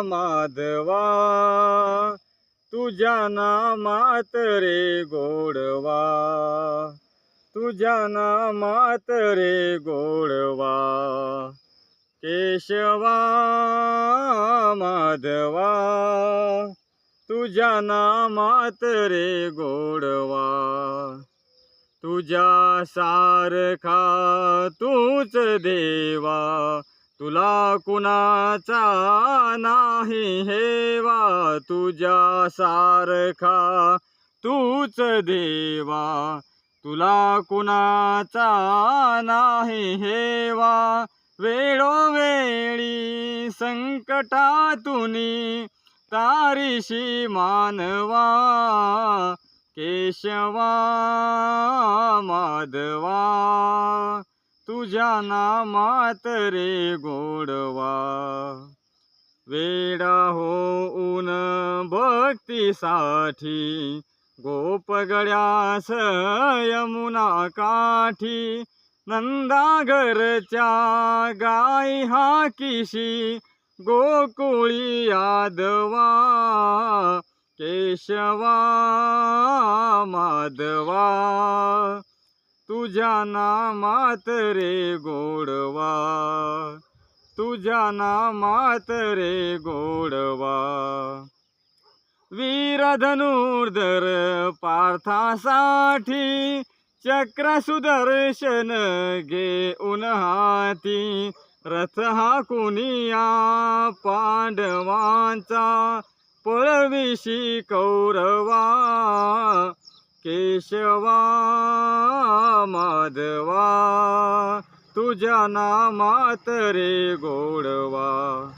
माधवा तुझ्या नामात रे गोडवा, तुझ्या नामात रे गोडवा. केशवा माधवा तुझ्या नामात रे गोडवा. तुझ्या सारखा तूच देवा, तुला कुणाचा नाही हेवा. तुझ्या सारखा तूच देवा, तुला कुणाचा नाही हेवा. वेळोवेळी संकटातुनी तारीशी मानवा. केशवा माधवा तुझ्या नामात रे गोडवा. वेडा होऊन भक्तीसाठी गोपगड्यास यमुना काठी. नंदाघरच्या गाई हाकीशी गोकुळी यादवा. केशवा माधवा तुझ्या नामात रे गोडवा, तुझ्या नामात रे गोडवा. वीर धनुर्धर पार्थासाठी चक्र सुदर्शन घेऊन हाती. रथ हाकुनिया पांडवांचा पळविशी कौरवा. केशवा माधवा तुझ्या नामात रे गोडवा.